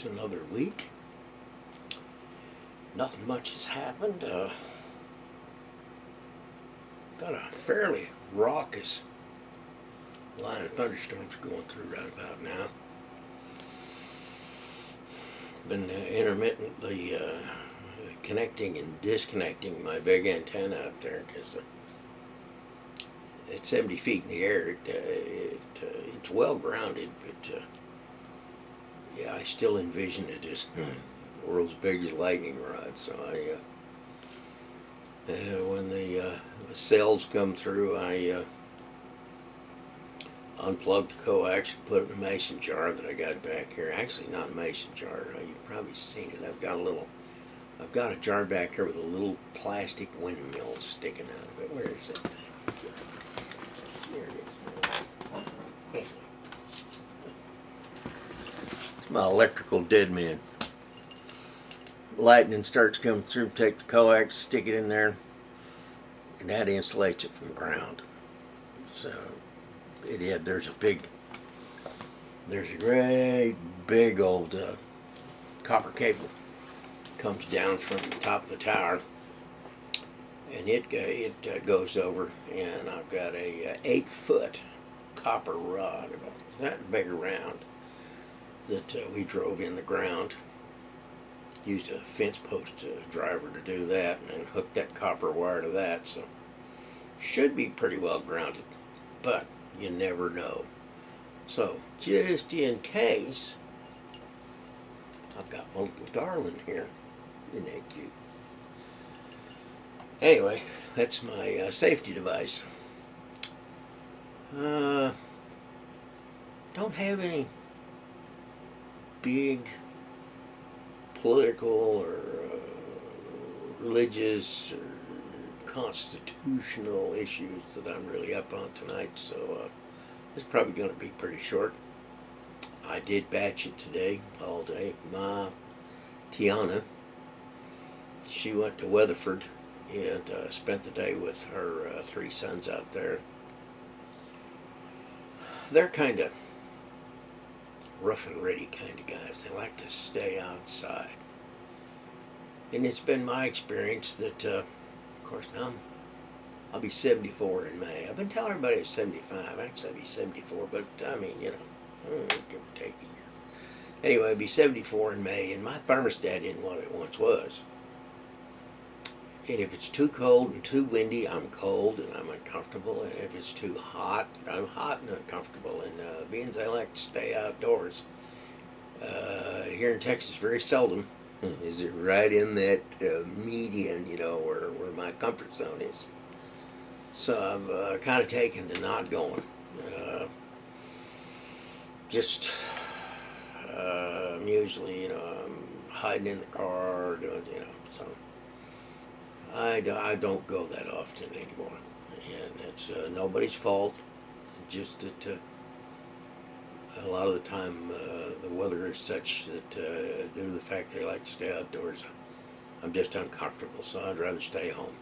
It's another week. Nothing much has happened. Got a fairly raucous line of thunderstorms going through right about now. Been intermittently connecting and disconnecting my big antenna up there because at 70 feet in the air, it's well grounded, but yeah, I still envision it as the world's biggest lightning rod. So when the cells come through, I unplugged the coax, put it in a mason jar that I got back here. Actually, not a mason jar. You've probably seen it. I've got a jar back here with a little plastic windmill sticking out of it. Where is it? Here it is. It's my electrical dead man. Lightning starts coming through, take the coax, stick it in there, and that insulates it from the ground. So there's a great big old copper cable comes down from the top of the tower, and it goes over, and I've got a 8-foot copper rod, about that big around, that we drove in the ground. Used a fence post driver to do that, and hooked that copper wire to that, so should be pretty well grounded, but you never know. So just in case, I've got my little darling here. Isn't that cute? Anyway, that's my safety device. Don't have any big political or religious or constitutional issues that I'm really up on tonight, so it's probably going to be pretty short. I did batch it today, all day. My Tiana, she went to Weatherford and spent the day with her 3 sons out there. They're kind of rough and ready kind of guys. They like to stay outside. And it's been my experience that, of course, now I'll be 74 in May. I've been telling everybody I'm 75. Actually, I'll be 74, but I mean, give or take a year. Anyway, I'll be 74 in May, and my thermostat isn't what it once was. And if it's too cold and too windy, I'm cold and I'm uncomfortable. And if it's too hot, I'm hot and uncomfortable. And being as I like to stay outdoors, here in Texas, very seldom is it right in that median, where my comfort zone is. So I've kind of taken to not going. I'm usually, I'm hiding in the car, doing, so. I don't go that often anymore, and it's nobody's fault. Just that a lot of the time the weather is such that due to the fact they like to stay outdoors, I'm just uncomfortable, so I'd rather stay home,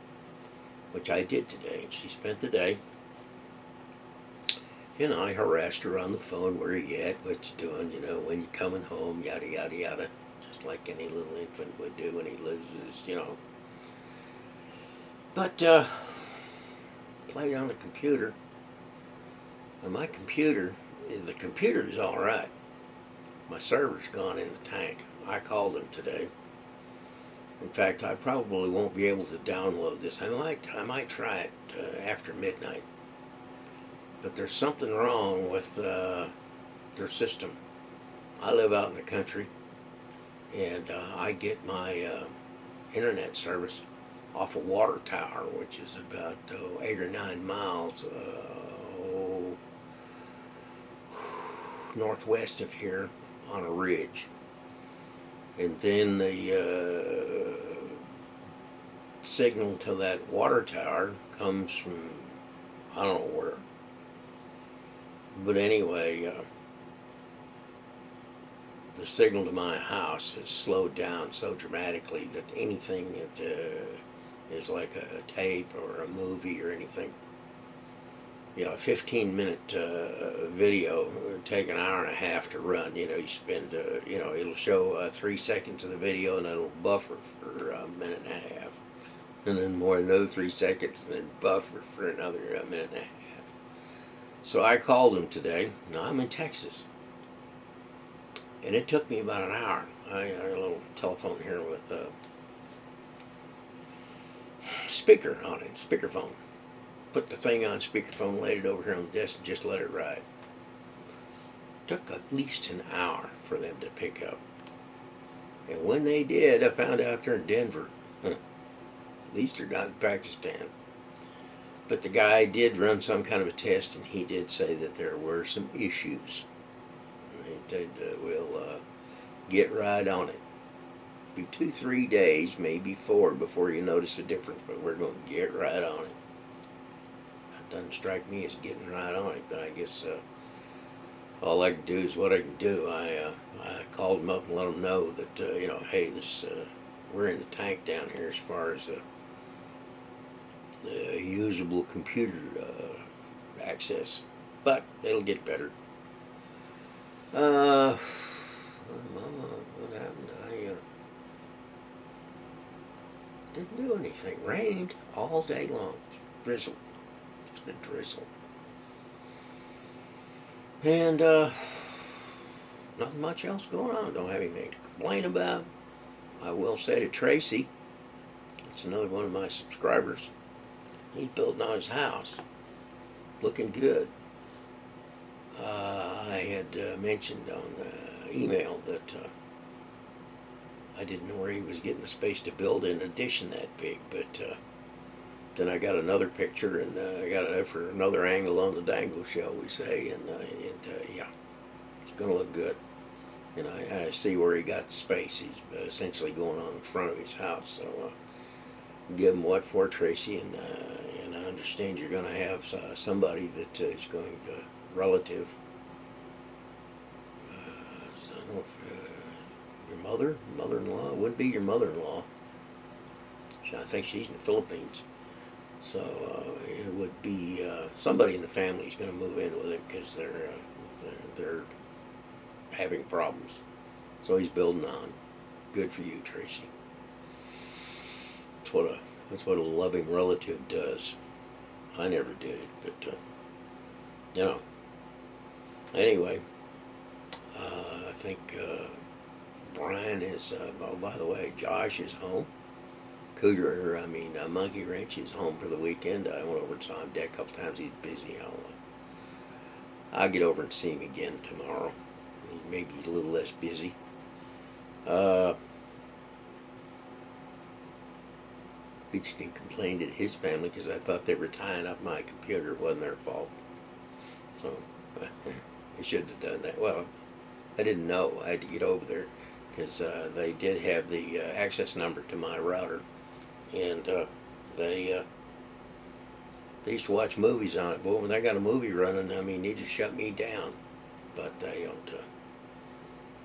which I did today. And she spent the day, and I harassed her on the phone. Where you at? What you doing? When you coming home? Yada yada yada, just like any little infant would do when he loses, But played on the computer, and the computer is all right. My server's gone in the tank. I called them today. In fact, I probably won't be able to download this. I might try it after midnight. But there's something wrong with their system. I live out in the country, and I get my internet service off a water tower, which is about 8 or 9 miles northwest of here on a ridge. And then the signal to that water tower comes from I don't know where. But anyway, the signal to my house has slowed down so dramatically that anything that is like a tape or a movie or anything a 15-minute video would take an hour and a half to run. You spend, it'll show 3 seconds of the video and it'll buffer for a minute and a half. And then another 3 seconds and then buffer for another minute and a half. So I called him today. Now I'm in Texas. And it took me about an hour. I had a little telephone here with a speaker on it, speakerphone. Put the thing on speakerphone, laid it over here on the desk, and just let it ride. Took at least an hour for them to pick up. And when they did, I found out they're in Denver. At least they're not in Pakistan. But the guy did run some kind of a test, and he did say that there were some issues. He said, we'll get right on it. Be 2-3 days, maybe 4, before you notice a difference, but we're going to get right on it. It doesn't strike me as getting right on it, but I guess all I can do is what I can do. I called him up and let him know that, hey, we're in the tank down here as far as the usable computer access, but it'll get better. What happened? I didn't do anything. Rained all day long. Drizzle. It's a drizzle. And nothing much else going on. Don't have anything to complain about. I will say to Tracy, it's another one of my subscribers. He's building on his house. Looking good. I had mentioned on email that I didn't know where he was getting the space to build an addition that big, but then I got another picture and I got it for another angle on the dangle, shall we say, and yeah, it's going to look good. And I see where he got the space. He's essentially going on in front of his house, so give him what for, Tracy, and I understand you're going to have somebody that is going to, relative, I don't know if, your mother-in-law, would be your mother-in-law. I think she's in the Philippines. So it would be somebody in the family is going to move in with him because they're having problems. So he's building on. Good for you, Tracy. That's what a loving relative does. I never did it, but Anyway, I think Brian is. Oh, by the way, Josh is home. Monkey Wrench is home for the weekend. I went over and saw him a couple times. He's busy. I'll get over and see him again tomorrow. Maybe a little less busy. Basically complained at his family because I thought they were tying up my computer. It wasn't their fault. So I shouldn't have done that. Well, I didn't know. I had to get over there because they did have the access number to my router. And they used to watch movies on it. Boy, when they got a movie running, they just shut me down. But they don't.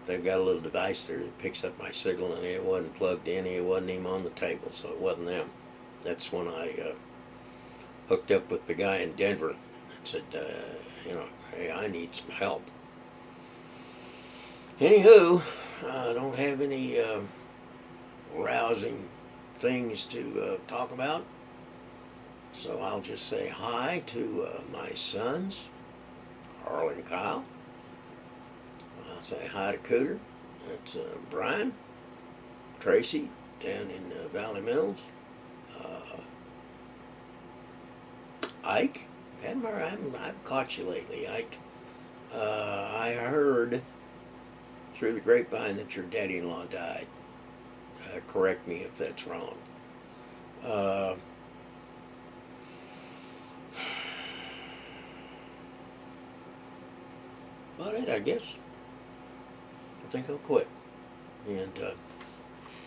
They've got a little device there that picks up my signal, and it wasn't plugged in. It wasn't even on the table, so it wasn't them. That's when I hooked up with the guy in Denver and said, hey, I need some help. Anywho, I don't have any rousing things to talk about, so I'll just say hi to my sons, Carl and Kyle. I'll say hi to Cooter. That's Brian, Tracy down in Valley Mills, Ike. I've caught you lately, Ike. I heard through the grapevine that your daddy-in-law died. Correct me if that's wrong. About it, I guess. I think I'll quit. And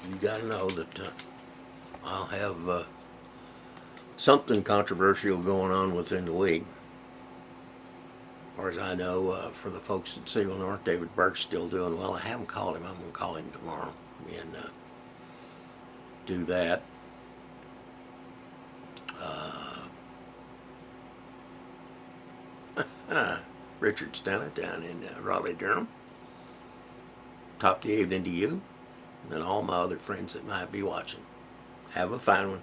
you got to know that I'll have something controversial going on within the week. As far as I know, for the folks at Siegel North, David Burke's still doing well. I haven't called him. I'm going to call him tomorrow and do that. Richard Stella down in Raleigh, Durham. Top of the evening to you and all my other friends that might be watching. Have a fine one.